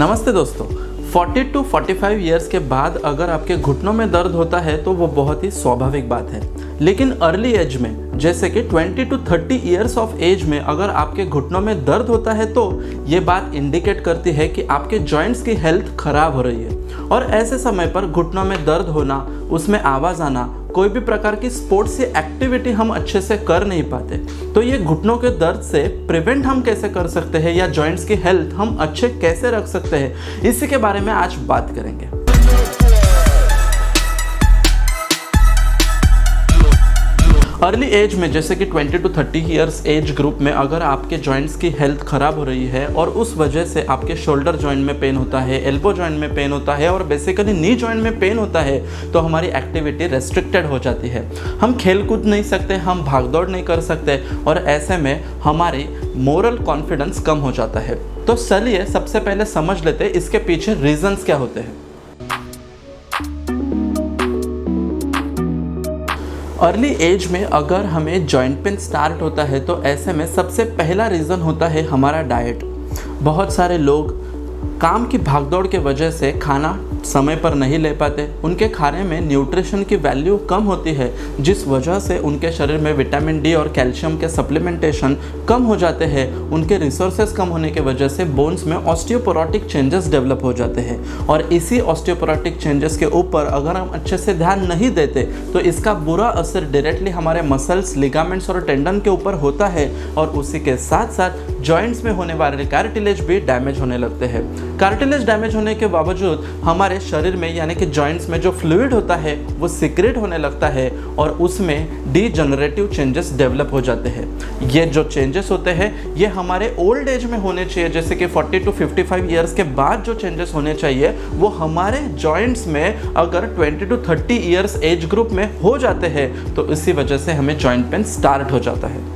नमस्ते दोस्तों। 40 to 45 years के बाद अगर आपके घुटनों में दर्द होता है तो वो बहुत ही स्वाभाविक बात है, लेकिन अर्ली एज में जैसे कि 20 टू 30 ईयर्स ऑफ एज में अगर आपके घुटनों में दर्द होता है तो ये बात इंडिकेट करती है कि आपके जॉइंट्स की हेल्थ खराब हो रही है। और ऐसे समय पर घुटनों में दर्द होना, उसमें आवाज़ आना, कोई भी प्रकार की स्पोर्ट्स या एक्टिविटी हम अच्छे से कर नहीं पाते, तो ये घुटनों के दर्द से प्रिवेंट हम कैसे कर सकते हैं या जॉइंट्स की हेल्थ हम अच्छे कैसे रख सकते हैं, इसी के बारे में आज बात करेंगे। अर्ली एज में जैसे कि 20 टू 30 ईयर्स एज ग्रुप में अगर आपके जॉइंट्स की हेल्थ ख़राब हो रही है और उस वजह से आपके शोल्डर जॉइंट में पेन होता है, एल्बो जॉइंट में पेन होता है और बेसिकली नी जॉइंट में पेन होता है, तो हमारी एक्टिविटी रेस्ट्रिक्टेड हो जाती है। हम खेल कूद नहीं सकते, हम भाग दौड़ नहीं कर सकते और ऐसे में हमारी मोरल कॉन्फिडेंस कम हो जाता है। तो चलिए सबसे पहले समझ लेते हैं इसके पीछे रीजंस क्या होते हैं। अर्ली एज में अगर हमें जॉइंट पेन स्टार्ट होता है तो ऐसे में सबसे पहला रीज़न होता है हमारा डाइट। बहुत सारे लोग काम की भागदौड़ के वजह से खाना समय पर नहीं ले पाते, उनके खाने में न्यूट्रिशन की वैल्यू कम होती है, जिस वजह से उनके शरीर में विटामिन डी और कैल्शियम के सप्लीमेंटेशन कम हो जाते हैं। उनके रिसोर्सेज कम होने की वजह से बोन्स में ऑस्टियोपोरोटिक चेंजेस डेवलप हो जाते हैं और इसी ऑस्टियोपोरोटिक चेंजेस के ऊपर अगर हम अच्छे से ध्यान नहीं देते तो इसका बुरा असर डायरेक्टली हमारे मसल्स, लिगामेंट्स और टेंडन के ऊपर होता है और उसी के साथ साथ जॉइंट्स में होने वाले कार्टिलेज भी डैमेज होने लगते हैं। कार्टिलेज डैमेज होने के बावजूद हमारे शरीर में यानी कि जॉइंट्स में जो फ्लूइड होता है वो सीक्रेट होने लगता है और उसमें डीजनरेटिव चेंजेस डेवलप हो जाते हैं। ये जो चेंजेस होते हैं ये हमारे ओल्ड एज में होने चाहिए, जैसे कि 40 टू 55 ईयर्स के बाद जो चेंजेस होने चाहिए वो हमारे जॉइंट्स में अगर 20 टू 30 ईयर्स एज ग्रुप में हो जाते हैं तो इसी वजह से हमें जॉइंट पेन स्टार्ट हो जाता है।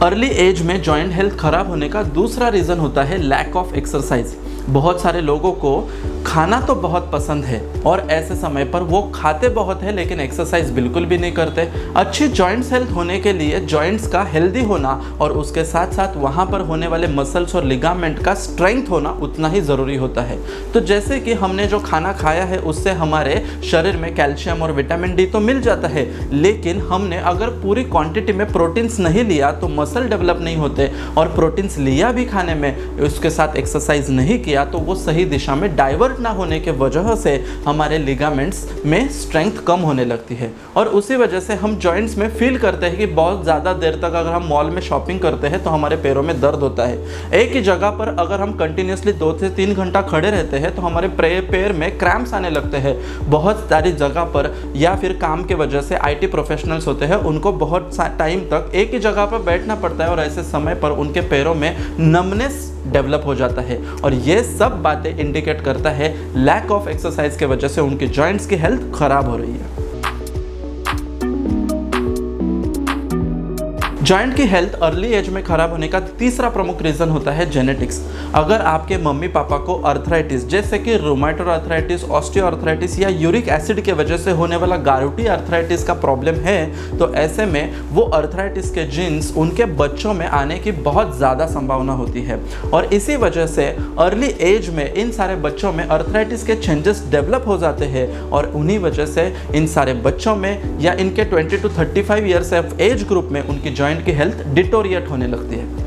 अर्ली एज में जॉइंट हेल्थ खराब होने का दूसरा रीज़न होता है लैक ऑफ एक्सरसाइज। बहुत सारे लोगों को खाना तो बहुत पसंद है और ऐसे समय पर वो खाते बहुत है लेकिन एक्सरसाइज बिल्कुल भी नहीं करते। अच्छी जॉइंट्स हेल्थ होने के लिए जॉइंट्स का हेल्दी होना और उसके साथ साथ वहाँ पर होने वाले मसल्स और लिगामेंट का स्ट्रेंथ होना उतना ही ज़रूरी होता है। तो जैसे कि हमने जो खाना खाया है उससे हमारे शरीर में कैल्शियम और विटामिन डी तो मिल जाता है, लेकिन हमने अगर पूरी क्वांटिटी में प्रोटीन्स नहीं लिया तो मसल डेवलप नहीं होते और प्रोटीन्स लिया भी खाने में, उसके साथ एक्सरसाइज नहीं किया तो वो सही दिशा में डाइवर्ट ना होने के वजह से हमारे लिगामेंट्स में स्ट्रेंथ कम होने लगती है और उसी वजह से हम जॉइंट्स में फील करते हैं कि बहुत ज़्यादा देर तक अगर हम मॉल में शॉपिंग करते हैं तो हमारे पैरों में दर्द होता है। एक ही जगह पर अगर हम कंटिन्यूसली 2 से 3 घंटा खड़े रहते हैं तो हमारे पैर में क्रैम्प्स आने लगते हैं। बहुत सारी जगह पर या फिर काम के वजह से IT प्रोफेशनल्स होते हैं, उनको बहुत टाइम तक एक ही जगह पर बैठना पड़ता है और ऐसे समय पर उनके पैरों में नमनेस डेवलप हो जाता है और ये सब बातें इंडिकेट करता है लैक ऑफ एक्सरसाइज के वजह से उनकी जॉइंट्स की हेल्थ खराब हो रही है। जॉइंट की हेल्थ अर्ली एज में खराब होने का तीसरा प्रमुख रीज़न होता है जेनेटिक्स। अगर आपके मम्मी पापा को अर्थराइटिस जैसे कि रूमेटॉइड अर्थराइटिस, ऑस्टियोआर्थराइटिस या यूरिक एसिड के वजह से होने वाला गारुटी अर्थराइटिस का प्रॉब्लम है तो ऐसे में वो अर्थराइटिस के जीन्स उनके बच्चों में आने की बहुत ज़्यादा संभावना होती है और इसी वजह से अर्ली एज में इन सारे बच्चों में अर्थराइटिस के चेंजेस डेवलप हो जाते हैं और उन्हीं वजह से इन सारे बच्चों में या इनके 20 to 35 years of age group में उनकी जॉइंट की हेल्थ डिटोरिएट होने लगती है।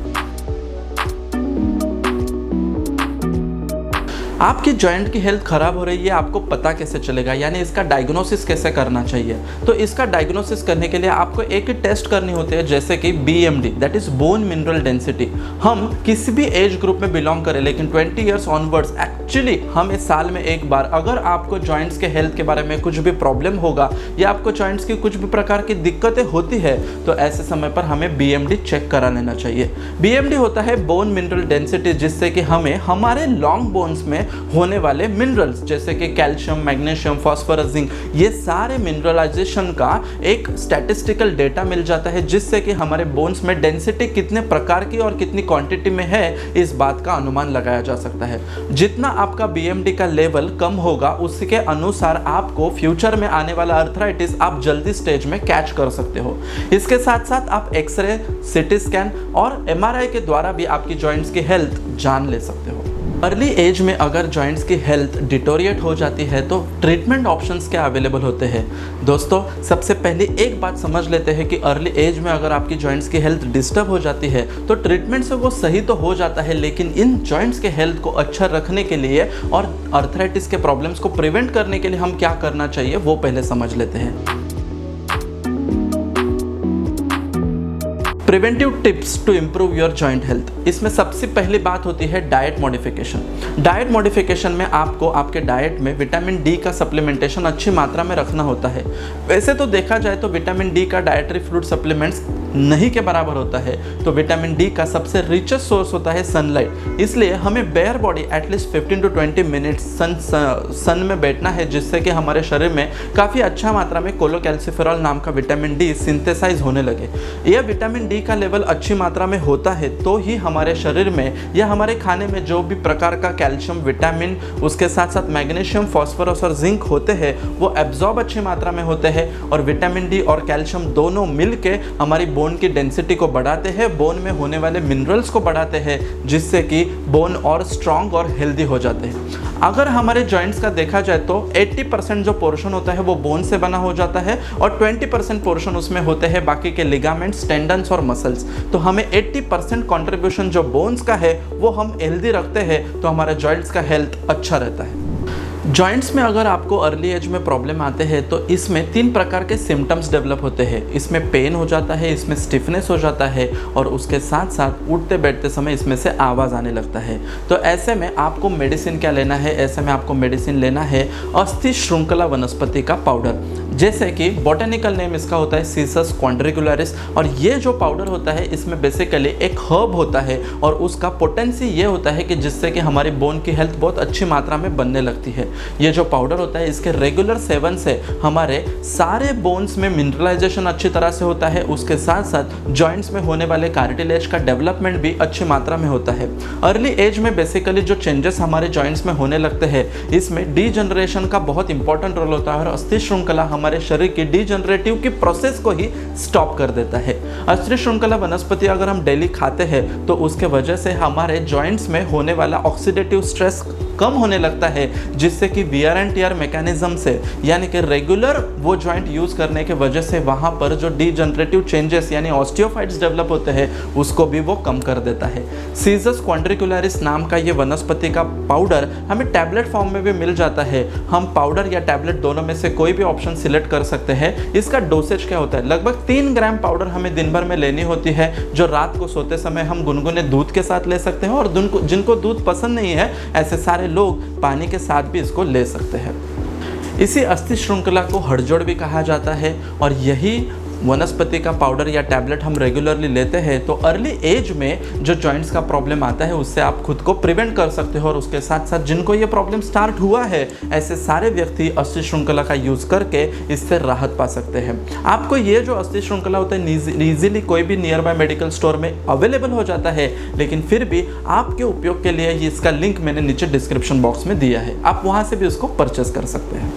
आपकी जॉइंट की हेल्थ खराब हो रही है, आपको पता कैसे चलेगा, यानी इसका डायग्नोसिस कैसे करना चाहिए। तो इसका डायग्नोसिस करने के लिए आपको एक टेस्ट करनी होती है जैसे कि BMD, that is bone mineral density. हम किसी भी एज ग्रुप में बिलोंग करें लेकिन 20 ईयर्स ऑनवर्ड्स एक्चुअली हम इस साल में एक बार अगर आपको जॉइंट्स के हेल्थ के बारे में कुछ भी प्रॉब्लम होगा या आपको जॉइंट्स की कुछ भी प्रकार की दिक्कतें होती है तो ऐसे समय पर हमें BMD चेक करा लेना चाहिए। BMD होता है बोन मिनरल डेंसिटी, जिससे कि हमें हमारे लॉन्ग बोन्स में होने वाले मिनरल्स जैसे कि कैल्शियम, मैग्नीशियम, फास्फोरस, जिंक, ये सारे मिनरलाइजेशन का एक स्टैटिस्टिकल डेटा मिल जाता है, जिससे कि हमारे बोन्स में डेंसिटी कितने प्रकार की और कितनी क्वांटिटी में है इस बात का अनुमान लगाया जा सकता है। जितना आपका बीएमडी का लेवल कम होगा उसके अनुसार आपको फ्यूचर में आने वाला अर्थराइटिस आप जल्दी स्टेज में कैच कर सकते हो। इसके साथ साथ आप एक्सरे, सीटी स्कैन और एमआरआई के द्वारा भी आपकी जॉइंट्स की हेल्थ जान ले सकते हो। अर्ली एज में अगर जॉइंट्स की हेल्थ डिटोरिएट हो जाती है तो ट्रीटमेंट ऑप्शंस क्या अवेलेबल होते हैं। दोस्तों, सबसे पहले एक बात समझ लेते हैं कि अर्ली एज में अगर आपकी जॉइंट्स की हेल्थ डिस्टर्ब हो जाती है तो ट्रीटमेंट से वो सही तो हो जाता है, लेकिन इन जॉइंट्स के हेल्थ को अच्छा रखने के लिए और अर्थराइटिस के प्रॉब्लम्स को प्रिवेंट करने के लिए हम क्या करना चाहिए वो पहले समझ लेते हैं। Preventive tips to improve your joint health. इसमें सबसे पहली बात होती है डाइट मॉडिफिकेशन। डाइट मॉडिफिकेशन में आपको आपके डाइट में विटामिन डी का सप्लीमेंटेशन अच्छी मात्रा में रखना होता है। वैसे तो देखा जाए तो विटामिन डी का डाइटरी फ्रूट सप्लीमेंट्स नहीं के बराबर होता है, तो विटामिन डी का सबसे रिचेस्ट सोर्स होता है सनलाइट। इसलिए हमें bare body at least 15 to 20 minutes sun में बैठना है, जिससे कि हमारे शरीर में काफ़ी अच्छा मात्रा में कोलोकैल्सिफेरॉल नाम का विटामिन डी सिंथेसाइज होने लगे। यह विटामिन डी का लेवल अच्छी मात्रा में होता है तो ही हमारे शरीर में या हमारे खाने में जो भी प्रकार का कैल्शियम, विटामिन, उसके साथ साथ मैग्नीशियम, फास्फोरस और जिंक होते हैं वो एब्जॉर्ब अच्छी मात्रा में होते हैं, और विटामिन डी और कैल्शियम दोनों मिलके हमारी बोन की डेंसिटी को बढ़ाते हैं, बोन में होने वाले मिनरल्स को बढ़ाते हैं, जिससे कि बोन और स्ट्रॉन्ग और हेल्दी हो जाते हैं। अगर हमारे जॉइंट्स का देखा जाए तो 80% जो पोर्शन होता है वो बोन से बना हो जाता है और 20% पोर्शन उसमें होते हैं बाकी के लिगामेंट्स, टेंडन्स और मसल्स। तो हमें 80% कंट्रीब्यूशन जो बोन्स का है वो हम हेल्दी रखते हैं तो हमारे जॉइंट्स का हेल्थ अच्छा रहता है। जॉइंट्स में अगर आपको अर्ली एज में प्रॉब्लम आते हैं तो इसमें 3 प्रकार के सिम्टम्स डेवलप होते हैं। इसमें पेन हो जाता है, इसमें स्टिफनेस हो जाता है और उसके साथ साथ उठते बैठते समय इसमें से आवाज़ आने लगता है। तो ऐसे में आपको मेडिसिन क्या लेना है? ऐसे में आपको मेडिसिन लेना है अस्थि श्रृंखला वनस्पति का पाउडर, जैसे कि बॉटेनिकल नेम इसका होता है सीसस क्वाड्रिकुलरिस। और ये जो पाउडर होता है इसमें बेसिकली एक हर्ब होता है और उसका पोटेंसी ये होता है कि जिससे कि हमारी बोन की हेल्थ बहुत अच्छी मात्रा में बनने लगती है। ये जो पाउडर होता है इसके रेगुलर सेवन से हमारे सारे बोन्स में मिनरलाइजेशन अच्छी तरह से होता है, उसके साथ साथ जॉइंट्स में होने वाले कार्टिलेज का डेवलपमेंट भी अच्छी मात्रा में होता है। अर्ली एज में बेसिकली जो चेंजेस हमारे जॉइंट्स में होने लगते हैं इसमें डीजनरेशन का बहुत इंपॉर्टेंट रोल होता है और अस्थि श्रृंखला हमारे शरीर की डीजनरेटिव की प्रोसेस को ही स्टॉप कर देता है। अस्थि श्रृंखला वनस्पति अगर हम डेली खाते हैं तो उसके वजह से हमारे जॉइंट्स में होने वाला ऑक्सीडेटिव स्ट्रेस कम होने लगता है, जिससे कि वियर एंड टियर मैकेनिज्म से यानी कि रेगुलर वो जॉइंट यूज करने के वजह से वहाँ पर जो डीजनरेटिव चेंजेस यानी ऑस्टियोफाइट्स डेवलप होते हैं उसको भी वो कम कर देता है। सीसस क्वाड्रिकुलरिस नाम का ये वनस्पति का पाउडर हमें टैबलेट फॉर्म में भी मिल जाता है। हम पाउडर या टैबलेट दोनों में से कोई भी ऑप्शन सिलेक्ट कर सकते हैं। इसका डोसेज क्या होता है? लगभग 3 ग्राम पाउडर हमें दिन भर में लेनी होती है, जो रात को सोते समय हम गुनगुने दूध के साथ ले सकते हैं और जिनको दूध पसंद नहीं है ऐसे सारे लोग पानी के साथ भी इसको ले सकते हैं। इसी अस्थि श्रृंखला को हड़जोड़ भी कहा जाता है और यही वनस्पति का पाउडर या टैबलेट हम रेगुलरली लेते हैं तो अर्ली एज में जो जॉइंट्स का प्रॉब्लम आता है उससे आप खुद को प्रिवेंट कर सकते हो। और उसके साथ साथ जिनको ये प्रॉब्लम स्टार्ट हुआ है ऐसे सारे व्यक्ति अस्थि श्रृंखला का यूज़ करके इससे राहत पा सकते हैं। आपको ये जो अस्थि श्रृंखला होता है ईजिली कोई भी नियर बाय मेडिकल स्टोर में अवेलेबल हो जाता है, लेकिन फिर भी आपके उपयोग के लिए इसका लिंक मैंने नीचे डिस्क्रिप्शन बॉक्स में दिया है, आप वहाँ से भी उसको परचेस कर सकते हैं।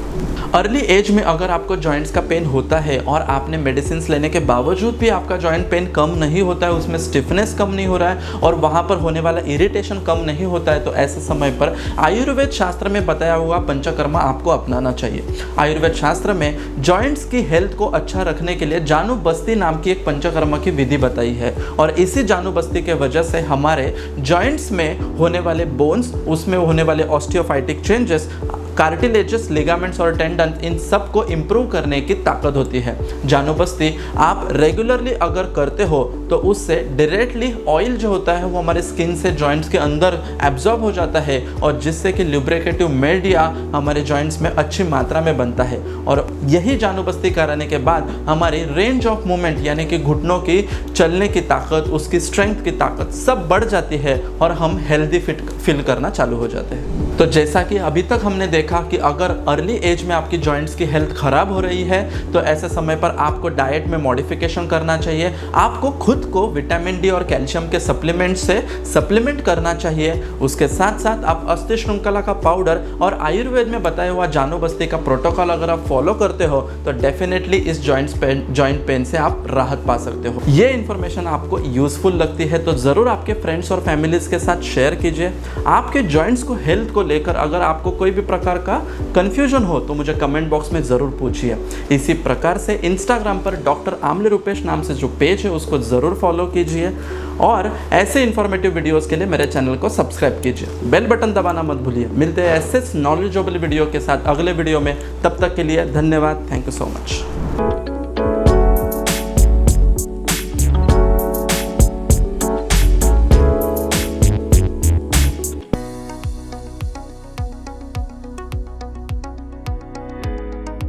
अर्ली एज में अगर आपको जॉइंट्स का पेन होता है और आपने मेडिसिन लेने के बावजूद भी आपका जॉइंट पेन कम नहीं होता है, उसमें स्टिफनेस कम नहीं हो रहा है और वहाँ पर होने वाला इरिटेशन कम नहीं होता है, तो ऐसे समय पर आयुर्वेद शास्त्र में बताया हुआ पंचकर्मा आपको अपनाना चाहिए। आयुर्वेद शास्त्र में जॉइंट्स की हेल्थ को अच्छा रखने के लिए जानु बस्ती नाम की एक पंचकर्मा की विधि बताई है और इसी जानु बस्ती के वजह से हमारे जॉइंट्स में होने वाले बोन्स, उसमें होने वाले ऑस्टियोफाइटिक चेंजेस, कार्टिलेजेस, लिगामेंट्स और टेंडन, इन सब को इम्प्रूव करने की ताकत होती है। जानु बस्ती आप रेगुलरली अगर करते हो तो उससे डायरेक्टली ऑयल जो होता है वो हमारे स्किन से जॉइंट्स के अंदर एब्जॉर्ब हो जाता है और जिससे कि ल्यूब्रिकेटिव मीडिया हमारे जॉइंट्स में अच्छी मात्रा में बनता है और यही जानु बस्ती कराने के बाद हमारी रेंज ऑफ मूवमेंट यानी कि घुटनों की चलने की ताकत, उसकी स्ट्रेंथ की ताकत सब बढ़ जाती है और हम हेल्दी फिट फील करना चालू हो जाते हैं। तो जैसा कि अभी तक हमने देखा कि अगर अर्ली एज में आपकी जॉइंट्स की हेल्थ ख़राब हो रही है तो ऐसे समय पर आपको डाइट में मॉडिफिकेशन करना चाहिए, आपको खुद को विटामिन डी और कैल्शियम के सप्लीमेंट से सप्लीमेंट करना चाहिए। उसके साथ साथ आप अस्थि श्रृंखला का पाउडर और आयुर्वेद में बताया हुआ जानू बस्ती का प्रोटोकॉल अगर आप फॉलो करते हो तो डेफिनेटली इस जॉइंट पेन से आप राहत पा सकते हो। ये इन्फॉर्मेशन आपको यूजफुल लगती है तो ज़रूर आपके फ्रेंड्स और फैमिलीज के साथ शेयर कीजिए। आपके जॉइंट्स को हेल्थ को लेकर अगर आपको कोई भी प्रकार का कंफ्यूजन हो तो मुझे कमेंट बॉक्स में ज़रूर पूछिए। इसी प्रकार से इंस्टाग्राम पर डॉक्टर आमले रूपेश नाम से जो पेज है उसको ज़रूर फॉलो कीजिए और ऐसे इन्फॉर्मेटिव वीडियोस के लिए मेरे चैनल को सब्सक्राइब कीजिए। बेल बटन दबाना मत भूलिए। मिलते हैं ऐसे नॉलेजेबल वीडियो के साथ अगले वीडियो में, तब तक के लिए धन्यवाद। Thank you so much.